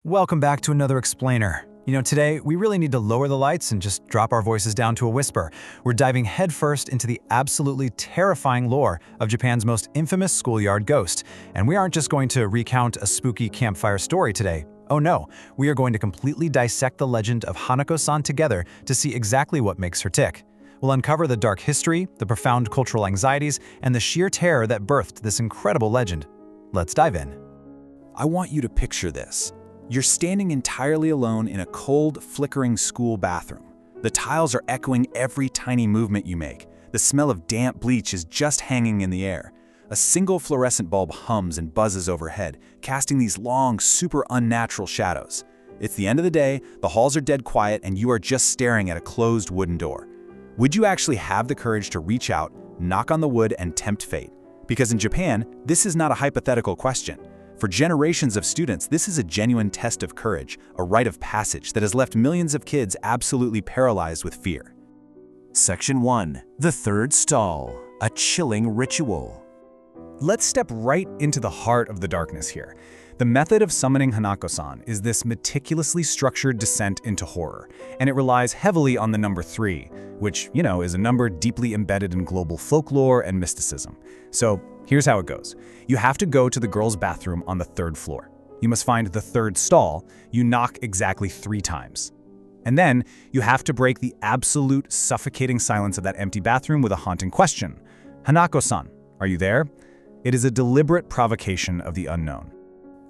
Welcome back to another explainer. Today we really need to lower the lights and just drop our voices down to a whisper. We're diving headfirst into the absolutely terrifying lore of Japan's most infamous schoolyard ghost. And we aren't just going to recount a spooky campfire story today. Oh no, we are going to completely dissect the legend of Hanako-san together to see exactly what makes her tick. We'll uncover the dark history, the profound cultural anxieties, and the sheer terror that birthed this incredible legend. Let's dive in. I want you to picture this. You're standing entirely alone in a cold, flickering school bathroom. The tiles are echoing every tiny movement you make. The smell of damp bleach is just hanging in the air. A single fluorescent bulb hums and buzzes overhead, casting these long, super unnatural shadows. It's the end of the day, the halls are dead quiet, and you are just staring at a closed wooden door. Would you actually have the courage to reach out, knock on the wood, and tempt fate? Because in Japan, this is not a hypothetical question. For generations of students, this is a genuine test of courage, a rite of passage that has left millions of kids absolutely paralyzed with fear. Section 1. The Third Stall. A chilling ritual. Let's step right into the heart of the darkness here. The method of summoning Hanako-san is this meticulously structured descent into horror, and it relies heavily on the number 3, which, is a number deeply embedded in global folklore and mysticism. So here's how it goes. You have to go to the girls' bathroom on the 3rd floor. You must find the 3rd stall. You knock exactly 3 times. And then you have to break the absolute suffocating silence of that empty bathroom with a haunting question. Hanako-san, are you there? It is a deliberate provocation of the unknown.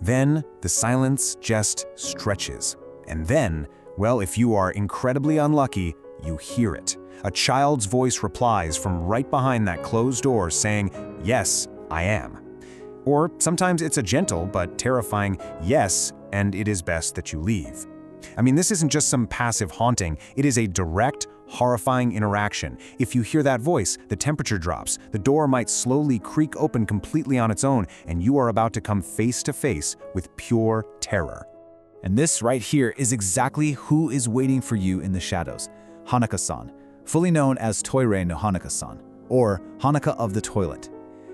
Then the silence just stretches. And then, well, if you are incredibly unlucky, you hear it. A child's voice replies from right behind that closed door saying, "Yes, I am." Or sometimes it's a gentle but terrifying "yes, and it is best that you leave." I mean, this isn't just some passive haunting, it is a direct, horrifying interaction. If you hear that voice, the temperature drops, the door might slowly creak open completely on its own, and you are about to come face to face with pure terror. And this right here is exactly who is waiting for you in the shadows. Hanako-san, fully known as Toire no Hanako-san, or Hanaka of the Toilet.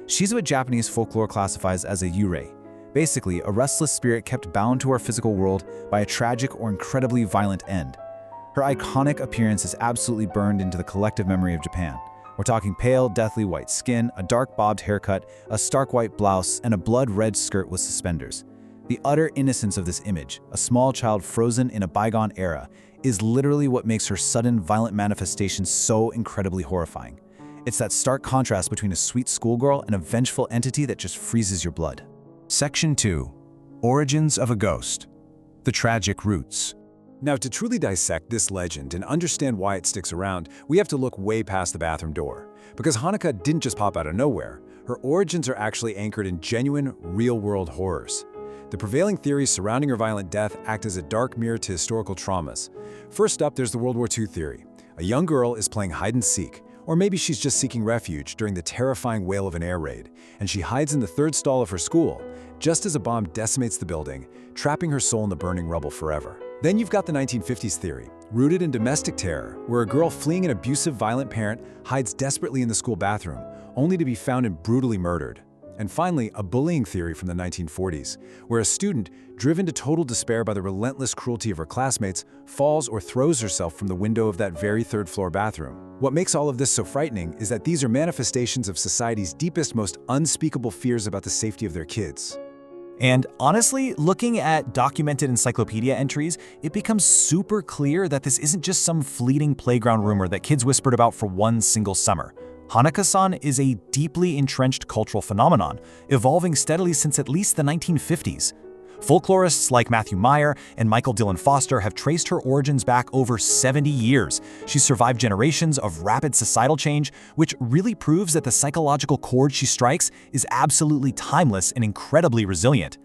She's what Japanese folklore classifies as a yurei, basically a restless spirit kept bound to our physical world by a tragic or incredibly violent end. Her iconic appearance is absolutely burned into the collective memory of Japan. We're talking pale, deathly white skin, a dark bobbed haircut, a stark white blouse, and a blood-red skirt with suspenders. The utter innocence of this image, a small child frozen in a bygone era, is literally what makes her sudden, violent manifestation so incredibly horrifying. It's that stark contrast between a sweet schoolgirl and a vengeful entity that just freezes your blood. Section 2. Origins of a Ghost. The Tragic Roots. Now, to truly dissect this legend and understand why it sticks around, we have to look way past the bathroom door. Because Hanaka didn't just pop out of nowhere. Her origins are actually anchored in genuine, real-world horrors. The prevailing theories surrounding her violent death act as a dark mirror to historical traumas. First up, there's the World War II theory. A young girl is playing hide-and-seek, or maybe she's just seeking refuge during the terrifying wail of an air raid, and she hides in the 3rd stall of her school, just as a bomb decimates the building, trapping her soul in the burning rubble forever. Then you've got the 1950s theory, rooted in domestic terror, where a girl fleeing an abusive, violent parent hides desperately in the school bathroom, only to be found and brutally murdered. And finally, a bullying theory from the 1940s, where a student, driven to total despair by the relentless cruelty of her classmates, falls or throws herself from the window of that very 3rd floor bathroom. What makes all of this so frightening is that these are manifestations of society's deepest, most unspeakable fears about the safety of their kids. And honestly, looking at documented encyclopedia entries, it becomes super clear that this isn't just some fleeting playground rumor that kids whispered about for one single summer. Hanako-san is a deeply entrenched cultural phenomenon, evolving steadily since at least the 1950s. Folklorists like Matthew Meyer and Michael Dillon Foster have traced her origins back over 70 years. She's survived generations of rapid societal change, which really proves that the psychological chord she strikes is absolutely timeless and incredibly resilient.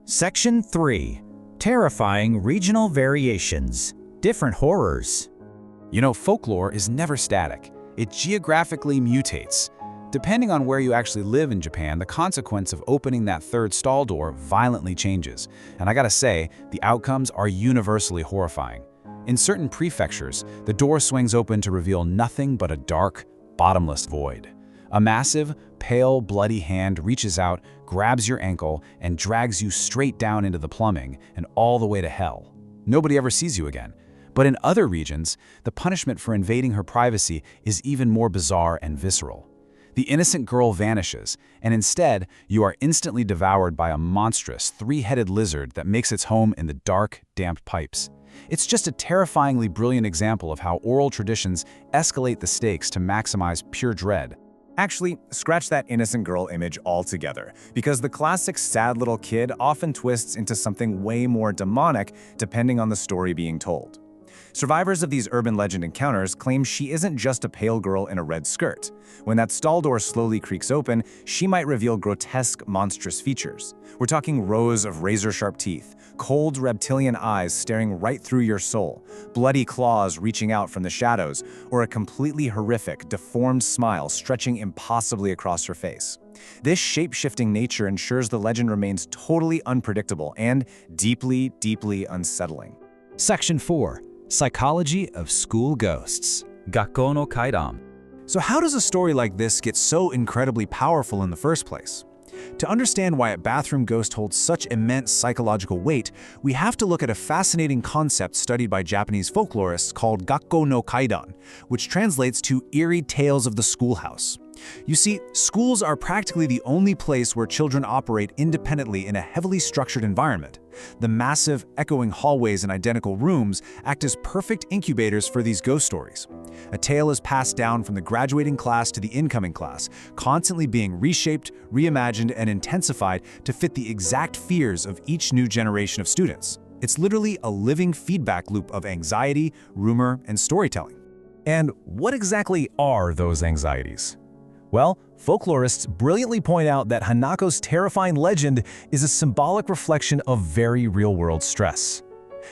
Section 3. Terrifying regional variations. Different horrors. Folklore is never static. It geographically mutates. Depending on where you actually live in Japan, the consequence of opening that 3rd stall door violently changes. And I gotta say, the outcomes are universally horrifying. In certain prefectures, the door swings open to reveal nothing but a dark, bottomless void. A massive, pale, bloody hand reaches out, grabs your ankle, and drags you straight down into the plumbing and all the way to hell. Nobody ever sees you again. But in other regions, the punishment for invading her privacy is even more bizarre and visceral. The innocent girl vanishes, and instead, you are instantly devoured by a monstrous, three-headed lizard that makes its home in the dark, damp pipes. It's just a terrifyingly brilliant example of how oral traditions escalate the stakes to maximize pure dread. Actually, scratch that innocent girl image altogether, because the classic sad little kid often twists into something way more demonic depending on the story being told. Survivors of these urban legend encounters claim she isn't just a pale girl in a red skirt. When that stall door slowly creaks open, she might reveal grotesque, monstrous features. We're talking rows of razor-sharp teeth, cold reptilian eyes staring right through your soul, bloody claws reaching out from the shadows, or a completely horrific, deformed smile stretching impossibly across her face. This shape-shifting nature ensures the legend remains totally unpredictable and deeply, deeply unsettling. Section 4. Psychology of School Ghosts. Gakko no Kaidan. So how does a story like this get so incredibly powerful in the first place? To understand why a bathroom ghost holds such immense psychological weight, we have to look at a fascinating concept studied by Japanese folklorists called Gakko no Kaidan, which translates to eerie tales of the schoolhouse. You see, schools are practically the only place where children operate independently in a heavily structured environment. The massive, echoing hallways and identical rooms act as perfect incubators for these ghost stories. A tale is passed down from the graduating class to the incoming class, constantly being reshaped, reimagined, and intensified to fit the exact fears of each new generation of students. It's literally a living feedback loop of anxiety, rumor, and storytelling. And what exactly are those anxieties? Well, folklorists brilliantly point out that Hanako's terrifying legend is a symbolic reflection of very real-world stress.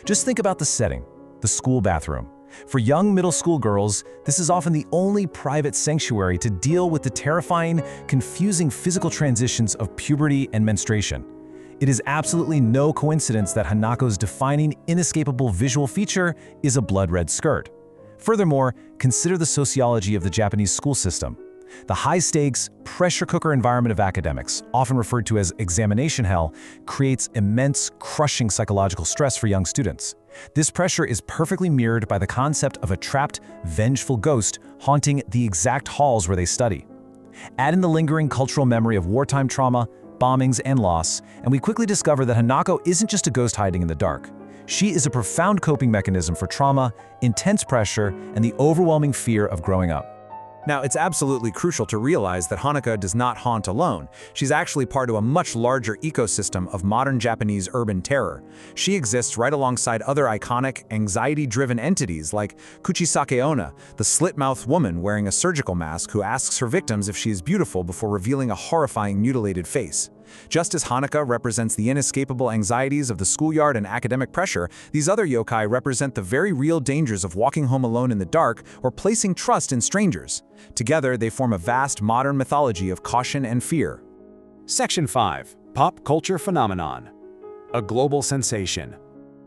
Just think about the setting, the school bathroom. For young middle school girls, this is often the only private sanctuary to deal with the terrifying, confusing physical transitions of puberty and menstruation. It is absolutely no coincidence that Hanako's defining, inescapable visual feature is a blood-red skirt. Furthermore, consider the sociology of the Japanese school system. The high-stakes, pressure cooker environment of academics, often referred to as examination hell, creates immense, crushing psychological stress for young students. This pressure is perfectly mirrored by the concept of a trapped, vengeful ghost haunting the exact halls where they study. Add in the lingering cultural memory of wartime trauma, bombings, and loss, and we quickly discover that Hanako isn't just a ghost hiding in the dark. She is a profound coping mechanism for trauma, intense pressure, and the overwhelming fear of growing up. Now, it's absolutely crucial to realize that Hanako does not haunt alone. She's actually part of a much larger ecosystem of modern Japanese urban terror. She exists right alongside other iconic, anxiety-driven entities like Kuchisake Onna, the slit-mouthed woman wearing a surgical mask who asks her victims if she is beautiful before revealing a horrifying mutilated face. Just as Hanako represents the inescapable anxieties of the schoolyard and academic pressure, these other yokai represent the very real dangers of walking home alone in the dark or placing trust in strangers. Together, they form a vast modern mythology of caution and fear. Section 5. Pop Culture Phenomenon. A global sensation.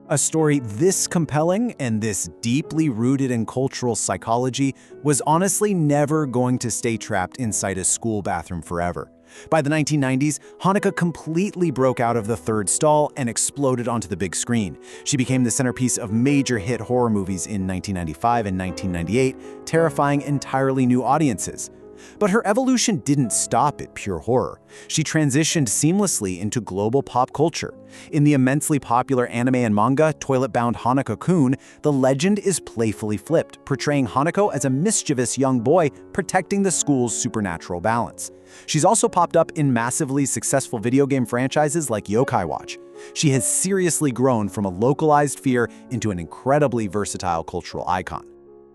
A story this compelling and this deeply rooted in cultural psychology was honestly never going to stay trapped inside a school bathroom forever. By the 1990s, Hanako completely broke out of the third stall and exploded onto the big screen. She became the centerpiece of major hit horror movies in 1995 and 1998, terrifying entirely new audiences. But her evolution didn't stop at pure horror. She transitioned seamlessly into global pop culture. In the immensely popular anime and manga Toilet-Bound Hanako-kun, the legend is playfully flipped, portraying Hanako as a mischievous young boy protecting the school's supernatural balance. She's also popped up in massively successful video game franchises like Yokai Watch. She has seriously grown from a localized fear into an incredibly versatile cultural icon.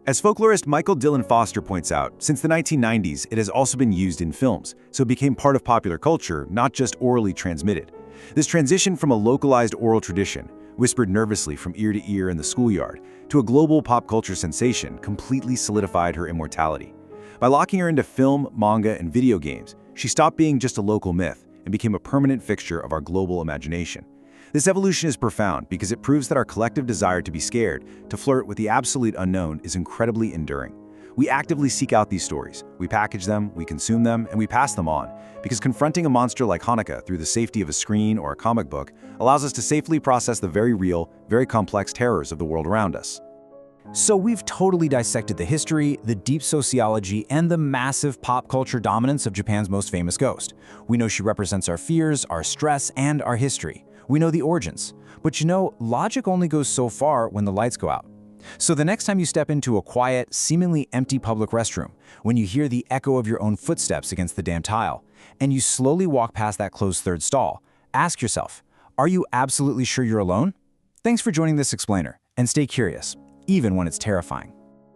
As folklorist Michael Dillon Foster points out, since the 1990s, it has also been used in films, so it became part of popular culture, not just orally transmitted. This transition from a localized oral tradition, whispered nervously from ear to ear in the schoolyard, to a global pop culture sensation completely solidified her immortality. By locking her into film, manga, and video games, she stopped being just a local myth and became a permanent fixture of our global imagination. This evolution is profound because it proves that our collective desire to be scared, to flirt with the absolute unknown, is incredibly enduring. We actively seek out these stories. We package them, we consume them, and we pass them on. Because confronting a monster like Hanako through the safety of a screen or a comic book allows us to safely process the very real, very complex terrors of the world around us. So we've totally dissected the history, the deep sociology, and the massive pop culture dominance of Japan's most famous ghost. We know she represents our fears, our stress, and our history. We know the origins. But you know, logic only goes so far when the lights go out. So the next time you step into a quiet, seemingly empty public restroom, when you hear the echo of your own footsteps against the damn tile, and you slowly walk past that closed third stall, ask yourself, are you absolutely sure you're alone? Thanks for joining this explainer, and stay curious, even when it's terrifying.